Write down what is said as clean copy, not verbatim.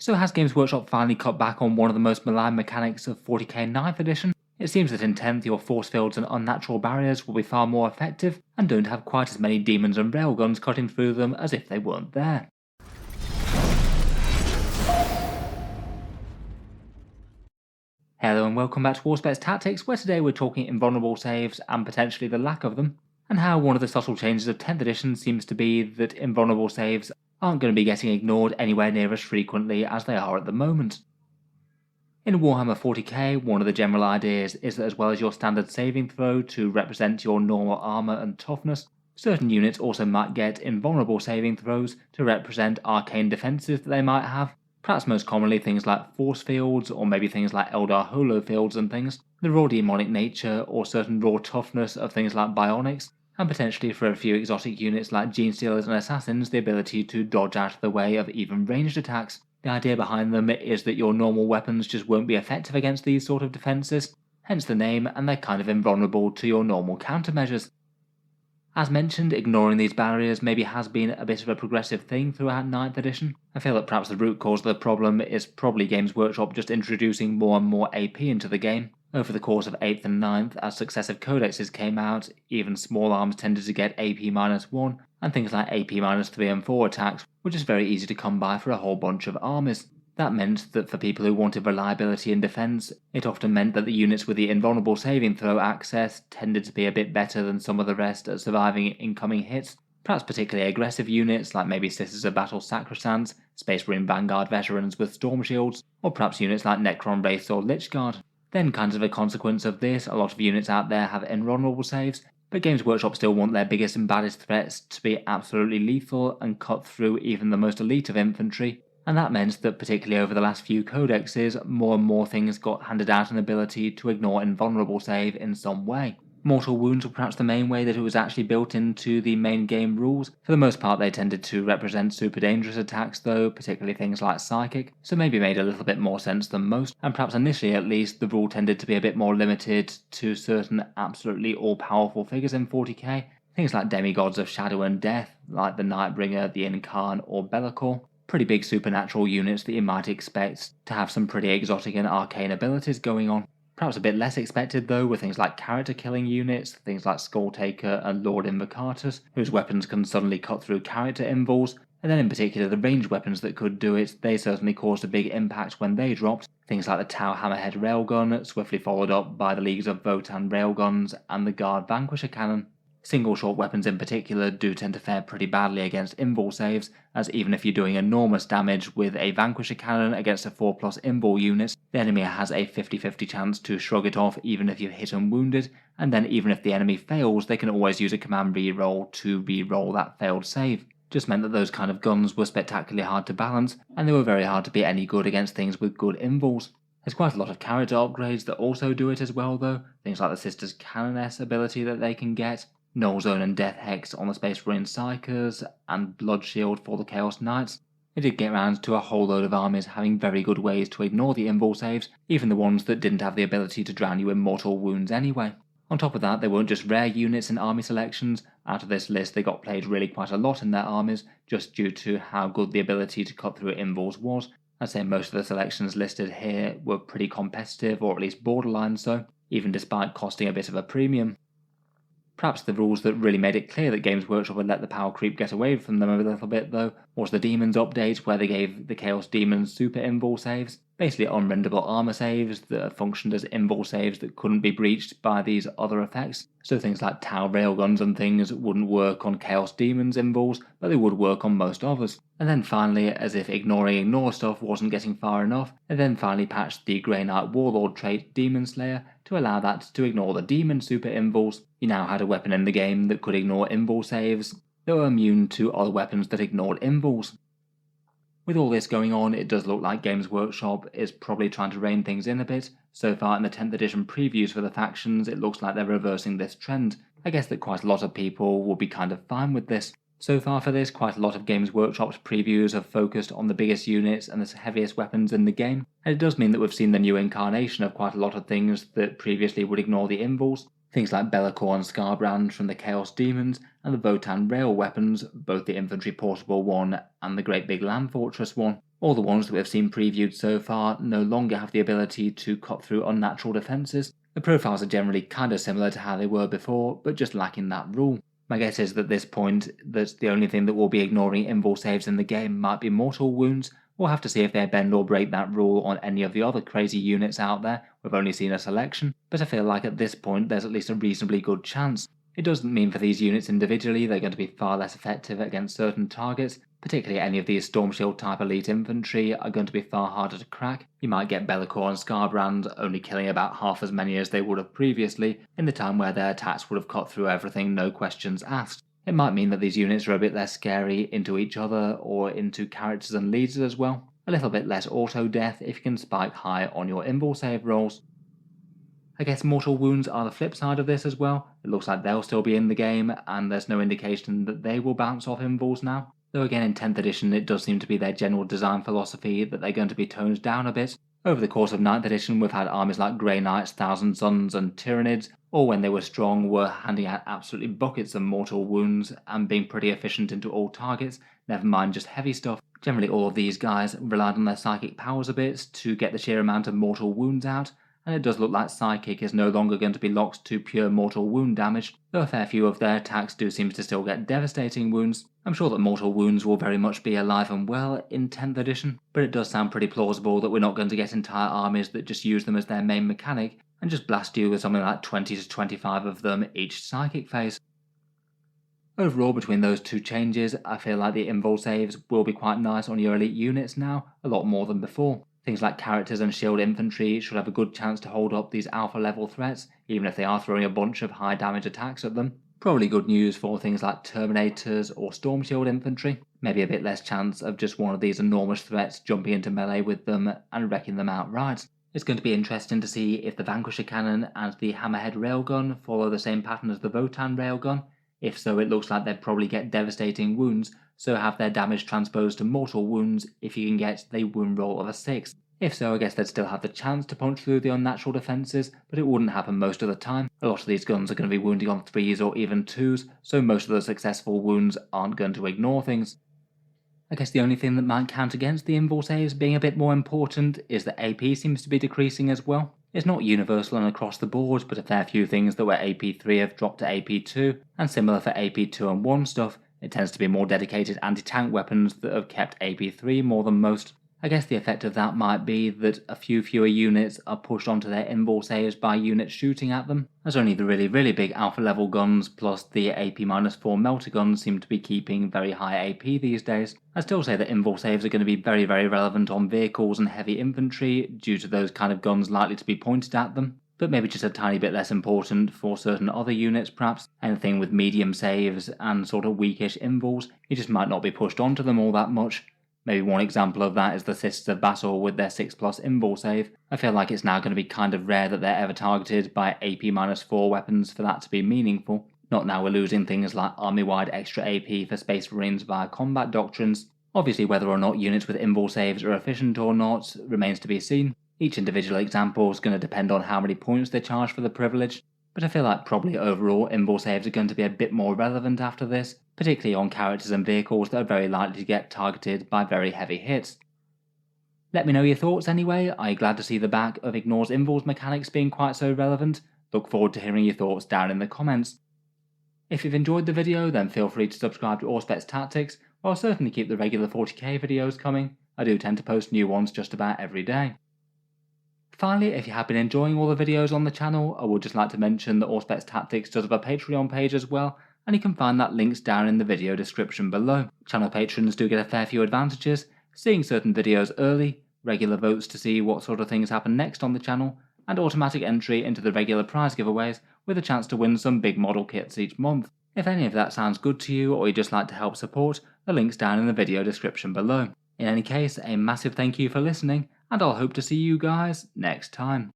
So has Games Workshop finally cut back on one of the most maligned mechanics of 40k 9th edition? It seems that in 10th your force fields and unnatural barriers will be far more effective, and don't have quite as many demons and railguns cutting through them as if they weren't there. Hello and welcome back to Warspets Tactics, where today we're talking invulnerable saves and potentially the lack of them, and how one of the subtle changes of 10th edition seems to be that invulnerable saves aren't going to be getting ignored anywhere near as frequently as they are at the moment. In Warhammer 40k, one of the general ideas is that as well as your standard saving throw to represent your normal armor and toughness, certain units also might get invulnerable saving throws to represent arcane defenses that they might have, perhaps most commonly things like force fields or maybe things like Eldar holo fields and things, the raw demonic nature or certain raw toughness of things like bionics, and potentially for a few exotic units like genestealers and assassins the ability to dodge out of the way of even ranged attacks. The idea behind them is that your normal weapons just won't be effective against these sort of defenses, hence the name, and they're kind of invulnerable to your normal countermeasures. As mentioned, ignoring these barriers maybe has been a bit of a progressive thing throughout 9th edition. I feel that perhaps the root cause of the problem is probably Games Workshop just introducing more and more AP into the game. Over the course of 8th and 9th, as successive codexes came out, even small arms tended to get AP-1, and things like AP-3 and 4 attacks were just very easy to come by for a whole bunch of armies. That meant that for people who wanted reliability in defense, it often meant that the units with the invulnerable saving throw access tended to be a bit better than some of the rest at surviving incoming hits, perhaps particularly aggressive units like maybe Sisters of Battle Sacrosants, Space Marine Vanguard veterans with storm shields, or perhaps units like Necron Wraiths or Lich Guard. Then, kind of a consequence of this, a lot of units out there have invulnerable saves, but Games Workshop still want their biggest and baddest threats to be absolutely lethal and cut through even the most elite of infantry, and that meant that particularly over the last few codexes, more and more things got handed out an ability to ignore invulnerable save in some way. Mortal wounds were perhaps the main way that it was actually built into the main game rules. For the most part they tended to represent super dangerous attacks though, particularly things like psychic, so maybe made a little bit more sense than most, and perhaps initially at least the rule tended to be a bit more limited to certain absolutely all-powerful figures in 40k, things like demigods of shadow and death, like the Nightbringer, the Incarn, or Be'lakor. Pretty big supernatural units that you might expect to have some pretty exotic and arcane abilities going on. Perhaps a bit less expected though were things like character killing units, things like Skulltaker and Lord Invocatus, whose weapons can suddenly cut through character invuls, and then in particular the ranged weapons that could do it, they certainly caused a big impact when they dropped, things like the Tau Hammerhead Railgun, swiftly followed up by the Leagues of Votan Railguns and the Guard Vanquisher Cannon. Single short weapons in particular do tend to fare pretty badly against invul saves, as even if you're doing enormous damage with a Vanquisher Cannon against a 4+ invul unit, the enemy has a 50-50 chance to shrug it off even if you're hit and wounded, and then even if the enemy fails they can always use a command reroll to re-roll that failed save. Just meant that those kind of guns were spectacularly hard to balance, and they were very hard to be any good against things with good invuls. There's quite a lot of character upgrades that also do it as well though, things like the Sisters Canoness ability that they can get, Null Zone and Death Hex on the Space Marine Psychers, and Blood Shield for the Chaos Knights. It did get round to a whole load of armies having very good ways to ignore the invul saves, even the ones that didn't have the ability to drown you in mortal wounds anyway. On top of that, they weren't just rare units in army selections. Out of this list they got played really quite a lot in their armies, just due to how good the ability to cut through invuls was. I'd say most of the selections listed here were pretty competitive, or at least borderline so, even despite costing a bit of a premium. Perhaps the rules that really made it clear that Games Workshop would let the power creep get away from them a little bit though, was the Demons update where they gave the Chaos Demons super invul saves, basically unrendable armor saves that functioned as invul saves that couldn't be breached by these other effects. So things like Tau railguns and things wouldn't work on Chaos Demons invuls, but they would work on most others. And then finally, as if ignoring ignore stuff wasn't getting far enough, they then finally patched the Grey Knight Warlord trait Demon Slayer to allow that to ignore the Demon super invuls. You now had a weapon in the game that could ignore invul saves that were immune to other weapons that ignored invuls. With all this going on, it does look like Games Workshop is probably trying to rein things in a bit. So far in the 10th edition previews for the factions, it looks like they're reversing this trend. I guess that quite a lot of people will be kind of fine with this. So far for this, quite a lot of Games Workshop's previews have focused on the biggest units and the heaviest weapons in the game, and it does mean that we've seen the new incarnation of quite a lot of things that previously would ignore the invuls. Things like Be'lakor and Scarbrand from the Chaos Demons, and the Votan rail weapons, both the infantry portable one and the great big land fortress one. All the ones that we've seen previewed so far no longer have the ability to cut through unnatural defences. The profiles are generally kinda similar to how they were before, but just lacking that rule. My guess is that at this point that the only thing that will be ignoring invul saves in the game might be mortal wounds. We'll have to see if they bend or break that rule on any of the other crazy units out there. We've only seen a selection, but I feel like at this point there's at least a reasonably good chance. It doesn't mean for these units individually they're going to be far less effective against certain targets. Particularly any of these Storm Shield type elite infantry are going to be far harder to crack. You might get Be'lakor and Skarbrand only killing about half as many as they would have previously, in the time where their attacks would have cut through everything no questions asked. It might mean that these units are a bit less scary into each other or into characters and leaders as well. A little bit less auto death if you can spike high on your invul save rolls. I guess mortal wounds are the flip side of this as well. It looks like they'll still be in the game and there's no indication that they will bounce off invuls now. Though again in 10th edition it does seem to be their general design philosophy that they're going to be toned down a bit. Over the course of 9th edition we've had armies like Grey Knights, Thousand Suns and Tyranids, all when they were strong were handing out absolutely buckets of mortal wounds and being pretty efficient into all targets, never mind just heavy stuff. Generally all of these guys relied on their psychic powers a bit to get the sheer amount of mortal wounds out, and it does look like Psychic is no longer going to be locked to pure mortal wound damage, though a fair few of their attacks do seem to still get devastating wounds. I'm sure that mortal wounds will very much be alive and well in 10th edition, but it does sound pretty plausible that we're not going to get entire armies that just use them as their main mechanic, and just blast you with something like 20 to 25 of them each Psychic phase. Overall, between those two changes, I feel like the invul saves will be quite nice on your elite units now, a lot more than before. Things like characters and shield infantry should have a good chance to hold up these alpha level threats, even if they are throwing a bunch of high damage attacks at them. Probably good news for things like Terminators or Storm Shield infantry. Maybe a bit less chance of just one of these enormous threats jumping into melee with them and wrecking them outright. It's going to be interesting to see if the Vanquisher Cannon and the Hammerhead Railgun follow the same pattern as the Votan Railgun. If so, it looks like they'd probably get devastating wounds, so have their damage transposed to mortal wounds if you can get the wound roll of a 6. If so, I guess they'd still have the chance to punch through the unnatural defences, but it wouldn't happen most of the time. A lot of these guns are going to be wounding on 3s or even 2s, so most of the successful wounds aren't going to ignore things. I guess the only thing that might count against the invul saves being a bit more important is that AP seems to be decreasing as well. It's not universal and across the board, but a fair few things that were AP3 have dropped to AP2, and similar for AP2 and 1 stuff. It tends to be more dedicated anti-tank weapons that have kept AP3 more than most. I guess the effect of that might be that a few fewer units are pushed onto their invul saves by units shooting at them, as only the really big alpha level guns plus the AP-4 melter guns seem to be keeping very high AP these days. I still say that invul saves are going to be very relevant on vehicles and heavy infantry due to those kind of guns likely to be pointed at them, but maybe just a tiny bit less important for certain other units perhaps. Anything with medium saves and sort of weakish invuls, you just might not be pushed onto them all that much. Maybe one example of that is the Sisters of Battle with their 6+ invul save. I feel like it's now going to be kind of rare that they're ever targeted by AP-4 weapons for that to be meaningful. Not now we're losing things like army-wide extra AP for Space Marines via combat doctrines. Obviously whether or not units with invul saves are efficient or not remains to be seen. Each individual example is going to depend on how many points they charge for the privilege, but I feel like probably overall invul saves are going to be a bit more relevant after this, particularly on characters and vehicles that are very likely to get targeted by very heavy hits. Let me know your thoughts anyway. Are you glad to see the back of Ignores-Invulns mechanics being quite so relevant? Look forward to hearing your thoughts down in the comments. If you've enjoyed the video then feel free to subscribe to Auspex Tactics, or I'll certainly keep the regular 40k videos coming. I do tend to post new ones just about every day. Finally, if you have been enjoying all the videos on the channel, I would just like to mention that Auspex Tactics does have a Patreon page as well, and you can find that links down in the video description below. Channel patrons do get a fair few advantages, seeing certain videos early, regular votes to see what sort of things happen next on the channel, and automatic entry into the regular prize giveaways with a chance to win some big model kits each month. If any of that sounds good to you or you'd just like to help support, the link's down in the video description below. In any case, a massive thank you for listening, and I'll hope to see you guys next time.